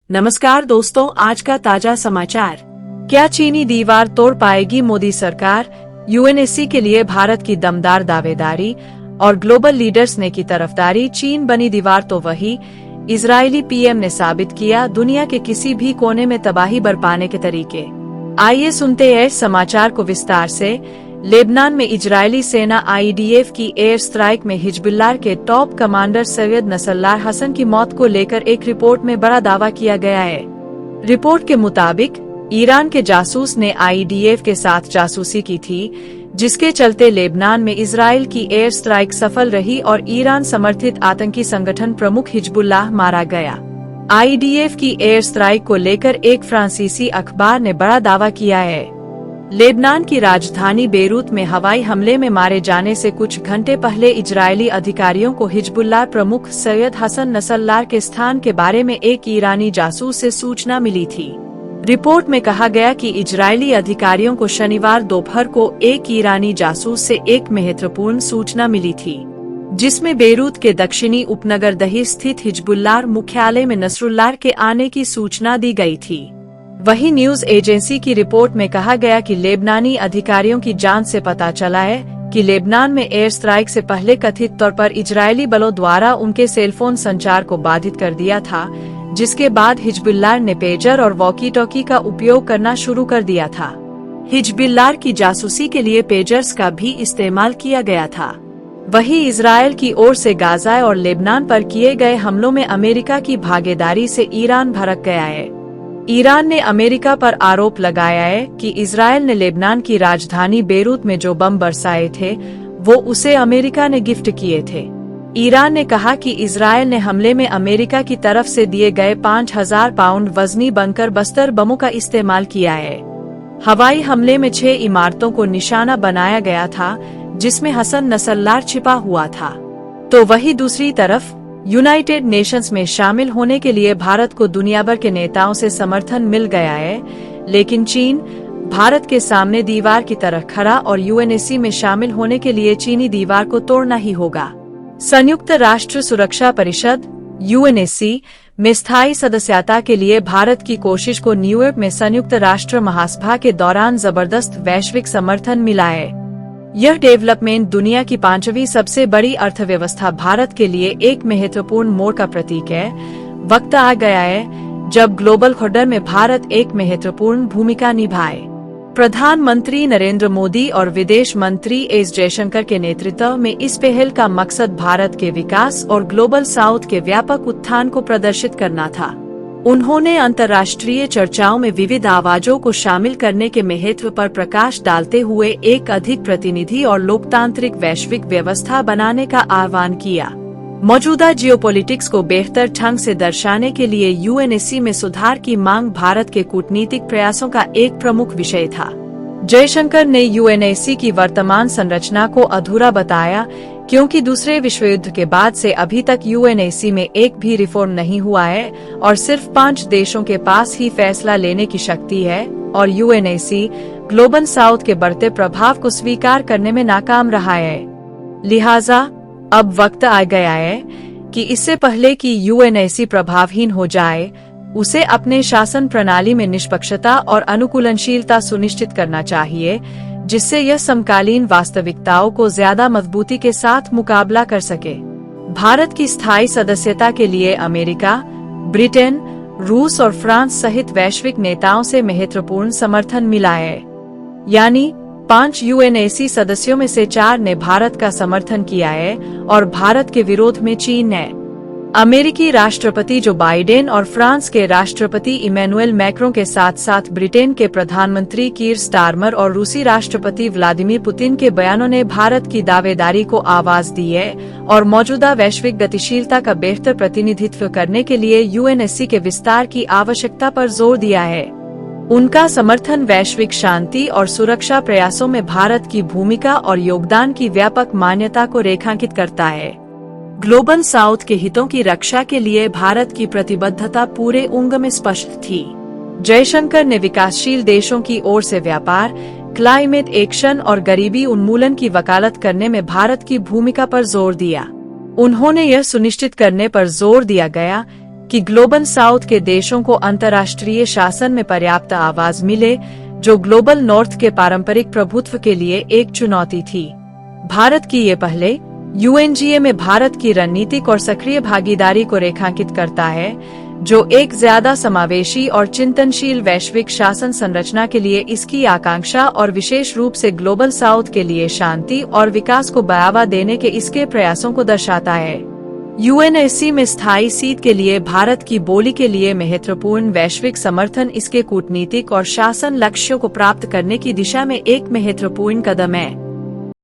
नमस्कार दोस्तों, आज का ताजा समाचार। क्या चीनी दीवार तोड़ पाएगी मोदी सरकार? यूएनएससी के लिए भारत की दमदार दावेदारी और ग्लोबल लीडर्स ने की तरफदारी। चीन बनी दीवार तो वही इजरायली पीएम ने साबित किया दुनिया के किसी भी कोने में तबाही बरपाने के तरीके। आइए सुनते हैं समाचार को विस्तार से। लेबनान में इजरायली सेना आईडीएफ की एयर स्ट्राइक में हिजबुल्लाह के top commander Sayyed Nasrallah Hassan की मौत को लेकर एक रिपोर्ट में बड़ा दावा किया गया है। रिपोर्ट के मुताबिक ईरान के जासूस ने आईडीएफ के साथ जासूसी की थी, जिसके चलते लेबनान में इजरायल की एयर स्ट्राइक सफल रही और ईरान समर्थित आतंकी संगठन प्रमुख हिजबुल्लाह मारा गया। आईडीएफ की एयर स्ट्राइक को लेकर एक फ्रांसीसी अखबार ने बड़ा दावा किया है। लेबनान की राजधानी बेरूत में हवाई हमले में मारे जाने से कुछ घंटे पहले इजरायली अधिकारियों को हिजबुल्लाह प्रमुख सैयद हसन नसरुल्लाह के स्थान के बारे में एक ईरानी जासूस से सूचना मिली थी। रिपोर्ट में कहा गया कि इजरायली अधिकारियों को शनिवार दोपहर को एक ईरानी जासूस से एक महत्वपूर्ण सूचना मिली थी, जिसमें बेरूत के दक्षिणी उपनगर दही स्थित हिजबुल्लाह मुख्यालय में नसरुल्लाह के आने की सूचना दी गई थी। वही न्यूज एजेंसी की रिपोर्ट में कहा गया कि लेबनानी अधिकारियों की जांच से पता चला है कि लेबनान में एयर स्ट्राइक से पहले कथित तौर पर इजरायली बलों द्वारा उनके सेलफोन संचार को बाधित कर दिया था, जिसके बाद हिजबुल्लाह ने पेजर और वॉकी टॉकी का उपयोग करना शुरू कर दिया था। हिजबुल्लाह की जासूसी के लिए पेजर्स का भी इस्तेमाल किया गया था। वही इजरायल की ओर से गाजा और लेबनान पर किए गए हमलों में अमेरिका की भागीदारी से ईरान भड़क गया है। ईरान ने अमेरिका पर आरोप लगाया है कि इजरायल ने लेबनान की राजधानी बेरूत में जो बम बरसाए थे वो उसे अमेरिका ने गिफ्ट किए थे। ईरान ने कहा कि इजरायल ने हमले में अमेरिका की तरफ से दिए गए 5000 पाउंड वजनी बंकर बस्तर बमों का इस्तेमाल किया है। हवाई हमले में 6 इमारतों को निशाना बनाया गया था, जिसमें हसन नसरुल्लाह छिपा हुआ था। तो वही दूसरी तरफ यूनाइटेड नेशंस में शामिल होने के लिए भारत को दुनिया भर के नेताओं से समर्थन मिल गया है, लेकिन चीन भारत के सामने दीवार की तरह खड़ा और यूएनएससी में शामिल होने के लिए चीनी दीवार को तोड़ना ही होगा। संयुक्त राष्ट्र सुरक्षा परिषद यूएनएससी में स्थायी सदस्यता के लिए भारत की कोशिश को न्यूयॉर्क में संयुक्त राष्ट्र महासभा के दौरान जबरदस्त वैश्विक समर्थन मिला है। यह डेवलपमेंट दुनिया की 5वीं सबसे बड़ी अर्थव्यवस्था भारत के लिए एक महत्वपूर्ण मोड़ का प्रतीक है। वक्त आ गया है जब ग्लोबल ऑर्डर में भारत एक महत्वपूर्ण भूमिका निभाए। प्रधानमंत्री नरेंद्र मोदी और विदेश मंत्री एस जयशंकर के नेतृत्व में इस पहल का मकसद भारत के विकास और ग्लोबल साउथ के व्यापक उत्थान को प्रदर्शित करना था। उन्होंने अंतर्राष्ट्रीय चर्चाओं में विविध आवाजों को शामिल करने के महत्व पर प्रकाश डालते हुए एक अधिक प्रतिनिधि और लोकतांत्रिक वैश्विक व्यवस्था बनाने का आह्वान किया। मौजूदा जियोपॉलिटिक्स को बेहतर ढंग से दर्शाने के लिए यूएनएससी में सुधार की मांग भारत के कूटनीतिक प्रयासों का एक प्रमुख विषय था। जयशंकर ने यूएनएससी की वर्तमान संरचना को अधूरा बताया, क्योंकि दूसरे विश्व युद्ध के बाद से अभी तक यूएनएससी में एक भी रिफॉर्म नहीं हुआ है और सिर्फ 5 देशों के पास ही फैसला लेने की शक्ति है और यूएनएससी ग्लोबल साउथ के बढ़ते प्रभाव को स्वीकार करने में नाकाम रहा है। लिहाजा अब वक्त आ गया है कि इससे पहले कि यूएनएससी प्रभावहीन हो जाए, उसे अपने शासन प्रणाली में निष्पक्षता और अनुकूलनशीलता सुनिश्चित करना चाहिए, जिससे यह समकालीन वास्तविकताओं को ज्यादा मजबूती के साथ मुकाबला कर सके। भारत की स्थायी सदस्यता के लिए अमेरिका, ब्रिटेन, रूस और फ्रांस सहित वैश्विक नेताओं से महत्वपूर्ण समर्थन मिला है। यानी 5 यूएनएससी सदस्यों में से 4 ने भारत का समर्थन किया है और भारत के विरोध में चीन है। अमेरिकी राष्ट्रपति जो बाइडेन और फ्रांस के राष्ट्रपति इमैनुएल मैक्रों के साथ साथ ब्रिटेन के प्रधानमंत्री कीर स्टारमर और रूसी राष्ट्रपति व्लादिमीर पुतिन के बयानों ने भारत की दावेदारी को आवाज दी है और मौजूदा वैश्विक गतिशीलता का बेहतर प्रतिनिधित्व करने के लिए यूएनएससी के विस्तार की आवश्यकता पर जोर दिया है। उनका समर्थन वैश्विक शांति और सुरक्षा प्रयासों में भारत की भूमिका और योगदान की व्यापक मान्यता को रेखांकित करता है। ग्लोबल साउथ के हितों की रक्षा के लिए भारत की प्रतिबद्धता पूरे उंग में स्पष्ट थी। जयशंकर ने विकासशील देशों की ओर से व्यापार, क्लाइमेट एक्शन और गरीबी उन्मूलन की वकालत करने में भारत की भूमिका पर जोर दिया। उन्होंने यह सुनिश्चित करने पर जोर दिया गया कि ग्लोबल साउथ के देशों को अंतर्राष्ट्रीय शासन में पर्याप्त आवाज मिले, जो ग्लोबल नॉर्थ के पारंपरिक प्रभुत्व के लिए एक चुनौती थी। भारत की ये पहले यूएनजीए में भारत की रणनीतिक और सक्रिय भागीदारी को रेखांकित करता है, जो एक ज्यादा समावेशी और चिंतनशील वैश्विक शासन संरचना के लिए इसकी आकांक्षा और विशेष रूप से ग्लोबल साउथ के लिए शांति और विकास को बढ़ावा देने के इसके प्रयासों को दर्शाता है। यूएनएससी में स्थायी सीट के लिए भारत की बोली के लिए महत्वपूर्ण वैश्विक समर्थन इसके कूटनीतिक और शासन लक्ष्यों को प्राप्त करने की दिशा में एक महत्वपूर्ण कदम है।